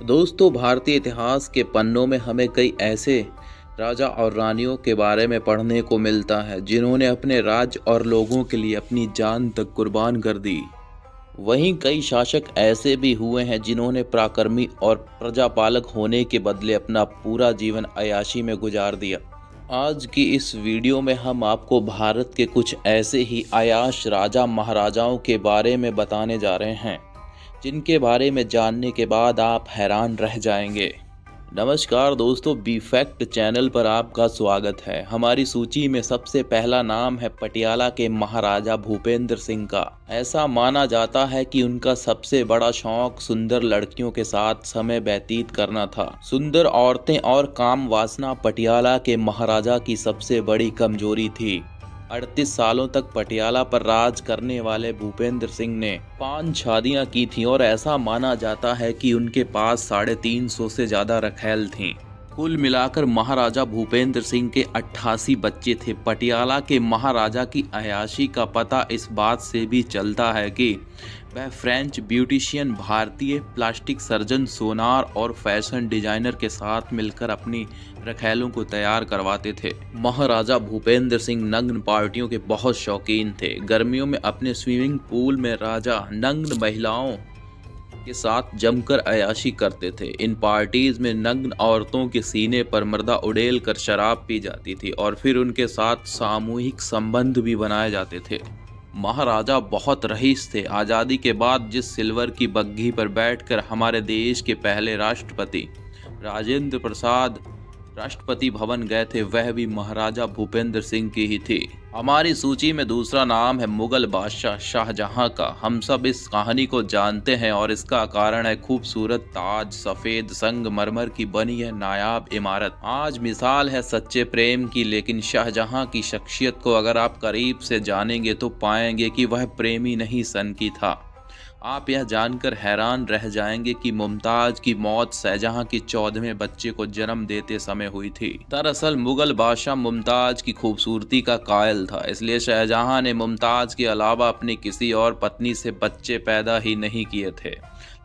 दोस्तों, भारतीय इतिहास के पन्नों में हमें कई ऐसे राजा और रानियों के बारे में पढ़ने को मिलता है जिन्होंने अपने राज्य और लोगों के लिए अपनी जान तक कुर्बान कर दी। वहीं कई शासक ऐसे भी हुए हैं जिन्होंने पराक्रमी और प्रजापालक होने के बदले अपना पूरा जीवन अय्याशी में गुजार दिया। आज की इस वीडियो में हम आपको भारत के कुछ ऐसे ही अय्याश राजा महाराजाओं के बारे में बताने जा रहे हैं जिनके बारे में जानने के बाद आप हैरान रह जाएंगे। नमस्कार दोस्तों, बी फैक्ट चैनल पर आपका स्वागत है। हमारी सूची में सबसे पहला नाम है पटियाला के महाराजा भूपेंद्र सिंह का। ऐसा माना जाता है कि उनका सबसे बड़ा शौक सुंदर लड़कियों के साथ समय व्यतीत करना था। सुंदर औरतें और काम वासना पटियाला के महाराजा की सबसे बड़ी कमजोरी थी। 38 सालों तक पटियाला पर राज करने वाले भूपेंद्र सिंह ने 5 शादियां की थीं और ऐसा माना जाता है कि उनके पास 350 से ज्यादा रखैल थीं। कुल मिलाकर महाराजा भूपेंद्र सिंह के 88 बच्चे थे। पटियाला के महाराजा की अय्याशी का पता इस बात से भी चलता है कि वह फ्रेंच ब्यूटिशियन, भारतीय प्लास्टिक सर्जन, सोनार और फैशन डिजाइनर के साथ मिलकर अपनी रखैलों को तैयार करवाते थे। महाराजा भूपेंद्र सिंह नग्न पार्टियों के बहुत शौकीन थे। गर्मियों में अपने स्विमिंग पूल में राजा नग्न महिलाओं के साथ जमकर अय्याशी करते थे। इन पार्टीज में नग्न औरतों के सीने पर मर्दा उड़ेल कर शराब पी जाती थी और फिर उनके साथ सामूहिक संबंध भी बनाए जाते थे। महाराजा बहुत रईस थे। आज़ादी के बाद जिस सिल्वर की बग्घी पर बैठकर हमारे देश के पहले राष्ट्रपति राजेंद्र प्रसाद राष्ट्रपति भवन गए थे, वह भी महाराजा भूपेंद्र सिंह की ही थी। हमारी सूची में दूसरा नाम है मुगल बादशाह शाहजहां का। हम सब इस कहानी को जानते हैं और इसका कारण है खूबसूरत ताज, सफेद संगमरमर की बनी है नायाब इमारत। आज मिसाल है सच्चे प्रेम की, लेकिन शाहजहां की शख्सियत को अगर आप करीब से जानेंगे तो पाएंगे कि वह प्रेमी नहीं, सनकी था। आप यह जानकर हैरान रह जाएंगे कि मुमताज की मौत शाहजहां के 14वें बच्चे को जन्म देते समय हुई थी। दरअसल मुगल बादशाह मुमताज की खूबसूरती का कायल था, इसलिए शाहजहां ने मुमताज के अलावा अपनी किसी और पत्नी से बच्चे पैदा ही नहीं किए थे।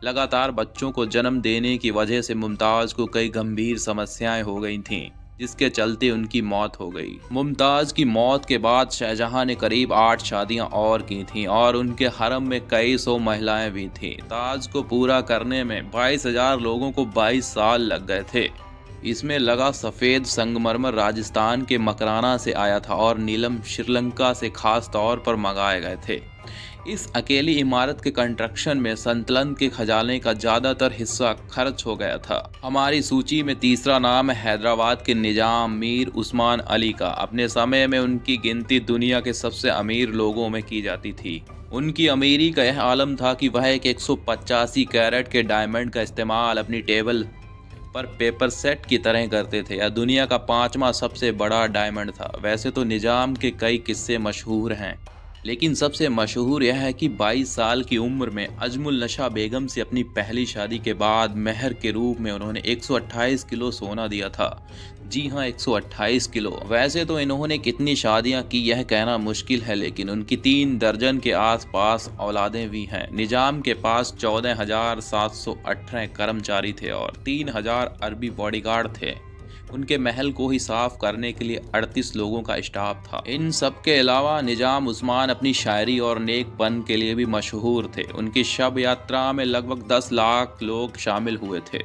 लगातार बच्चों को जन्म देने की वजह से मुमताज को कई गंभीर समस्याएं हो गई थीं, जिसके चलते उनकी मौत हो गई। मुमताज की मौत के बाद शाहजहां ने करीब 8 शादियां और की थीं और उनके हरम में कई सौ महिलाएं भी थीं। ताज को पूरा करने में 22,000 लोगों को 22 साल लग गए थे। इसमें लगा सफ़ेद संगमरमर राजस्थान के मकराना से आया था और नीलम श्रीलंका से खास तौर पर मंगाए गए थे। इस अकेली इमारत के कंस्ट्रक्शन में संतलन के खजाने का ज़्यादातर हिस्सा खर्च हो गया था। हमारी सूची में तीसरा नाम है हैदराबाद के निजाम मीर उस्मान अली का। अपने समय में उनकी गिनती दुनिया के सबसे अमीर लोगों में की जाती थी। उनकी अमीरी का यह आलम था कि वह एक 185 कैरेट के डायमंड का इस्तेमाल अपनी टेबल पर पेपर सेट की तरह करते थे। यह दुनिया का 5वां सबसे बड़ा डायमंड था। वैसे तो निजाम के कई किस्से मशहूर हैं, लेकिन सबसे मशहूर यह है कि 22 साल की उम्र में अजमुल नशा बेगम से अपनी पहली शादी के बाद मेहर के रूप में उन्होंने 128 किलो सोना दिया था। जी हाँ, 128 किलो। वैसे तो इन्होंने कितनी शादियां की यह कहना मुश्किल है, लेकिन उनकी 3 दर्जन के आसपास औलादें भी हैं। निजाम के पास 14,718 कर्मचारी थे और 3,000 अरबी बॉडीगार्ड थे। उनके महल को ही साफ करने के लिए 38 लोगों का स्टाफ था। इन सब के अलावा निजाम उस्मान अपनी शायरी और नेकपन के लिए भी मशहूर थे। उनकी शब यात्रा में लगभग 10 लाख लोग शामिल हुए थे।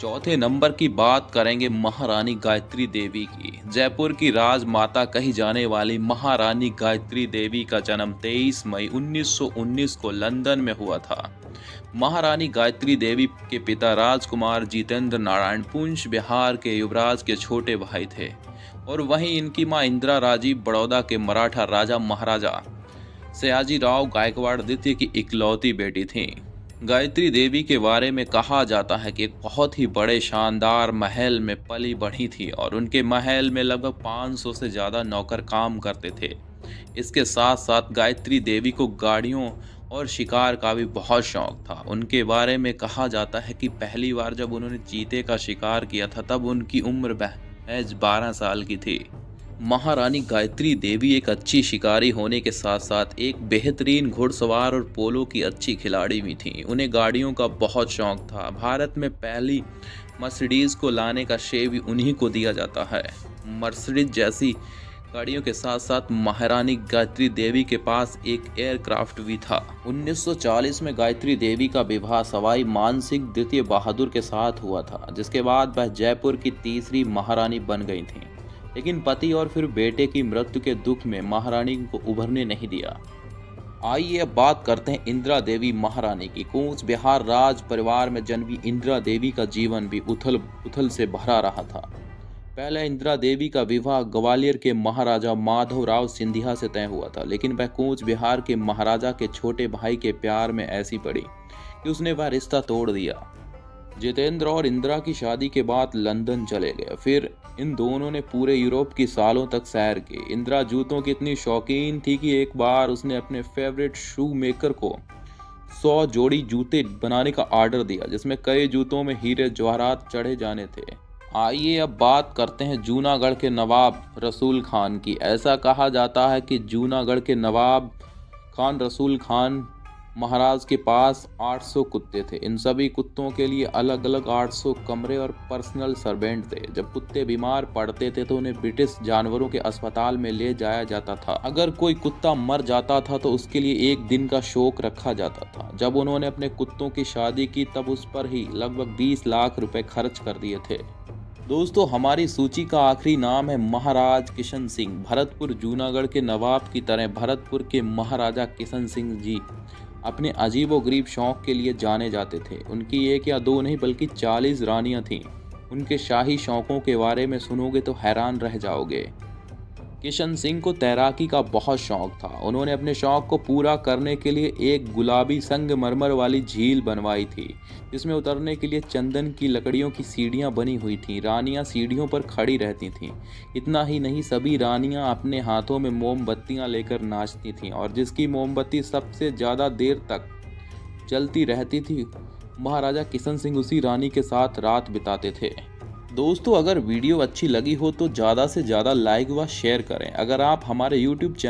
चौथे नंबर की बात करेंगे महारानी गायत्री देवी की। जयपुर की राजमाता कही जाने वाली महारानी गायत्री देवी का जन्म 23 मई 1919 को लंदन में हुआ था। महारानी गायत्री देवी के पिता राजकुमार जितेंद्र नारायण पुंछ बिहार के युवराज के छोटे भाई थे और वहीं इनकी मां इंदिरा राजीव बड़ौदा के मराठा राजा महाराजा सयाजी राव गायकवाड़ द्वितीय की इकलौती बेटी थीं। गायत्री देवी के बारे में कहा जाता है कि एक बहुत ही बड़े शानदार महल में पली बढ़ी थी और उनके महल में लगभग 500 से ज़्यादा नौकर काम करते थे। इसके साथ साथ गायत्री देवी को गाड़ियों और शिकार का भी बहुत शौक था। उनके बारे में कहा जाता है कि पहली बार जब उन्होंने चीते का शिकार किया था तब उनकी उम्र महज 12 साल की थी। महारानी गायत्री देवी एक अच्छी शिकारी होने के साथ साथ एक बेहतरीन घुड़सवार और पोलो की अच्छी खिलाड़ी भी थीं। उन्हें गाड़ियों का बहुत शौक था। भारत में पहली मर्सिडीज़ को लाने का श्रेय भी उन्हीं को दिया जाता है। मर्सिडीज जैसी गाड़ियों के साथ साथ महारानी गायत्री देवी के पास एक एयरक्राफ्ट भी था। 1940 में गायत्री देवी का विवाह सवाई मानसिंह द्वितीय बहादुर के साथ हुआ था, जिसके बाद वह जयपुर की तीसरी महारानी बन गई थीं। लेकिन पति और फिर बेटे की मृत्यु के दुख में महारानी को उभरने नहीं दिया। आइए अब बात करते हैं इंदिरा देवी महारानी की। कूच बिहार राज परिवार में जन्मी इंदिरा देवी का जीवन भी उथल पुथल से भरा रहा था। पहले इंदिरा देवी का विवाह ग्वालियर के महाराजा माधवराव सिंधिया से तय हुआ था, लेकिन वह कूच बिहार के महाराजा के छोटे भाई के प्यार में ऐसी पड़ी कि उसने वह रिश्ता तोड़ दिया। जितेंद्र और इंदिरा की शादी के बाद लंदन चले गए। फिर इन दोनों ने पूरे यूरोप की सालों तक सैर की। इंदिरा जूतों की इतनी शौकीन थी कि एक बार उसने अपने फेवरेट शू मेकर को 100 जोड़ी जूते बनाने का ऑर्डर दिया, जिसमें कई जूतों में हीरे जवाहरात चढ़े जाने थे। आइए अब बात करते हैं जूनागढ़ के नवाब रसूल खान की। ऐसा कहा जाता है कि जूनागढ़ के नवाब खान रसूल खान महाराज के पास 800 कुत्ते थे। इन सभी कुत्तों के लिए अलग अलग 800 कमरे और पर्सनल सर्वेंट थे। जब कुत्ते बीमार पड़ते थे तो उन्हें ब्रिटिश जानवरों के अस्पताल में ले जाया जाता था। अगर कोई कुत्ता मर जाता था तो उसके लिए एक दिन का शोक रखा जाता था। जब उन्होंने अपने कुत्तों की शादी की तब उस पर ही लगभग 20 लाख रुपए खर्च कर दिए थे। दोस्तों, हमारी सूची का आखिरी नाम है महाराज किशन सिंह। भरतपुर जूनागढ़ के नवाब की तरह भरतपुर के महाराजा किशन सिंह जी अपने अजीबोगरीब शौक के लिए जाने जाते थे। उनकी एक या दो नहीं बल्कि 40 रानियां थीं। उनके शाही शौकों के बारे में सुनोगे तो हैरान रह जाओगे। किशन सिंह को तैराकी का बहुत शौक था। उन्होंने अपने शौक को पूरा करने के लिए एक गुलाबी संगमरमर वाली झील बनवाई थी, जिसमें उतरने के लिए चंदन की लकड़ियों की सीढ़ियां बनी हुई थीं। रानियां सीढ़ियों पर खड़ी रहती थीं। इतना ही नहीं, सभी रानियां अपने हाथों में मोमबत्तियां लेकर नाचती थीं, और जिसकी मोमबत्ती सबसे ज़्यादा देर तक जलती रहती थी, महाराजा किशन सिंह उसी रानी के साथ रात बिताते थे। दोस्तों, अगर वीडियो अच्छी लगी हो तो ज़्यादा से ज़्यादा लाइक व शेयर करें। अगर आप हमारे YouTube चैनल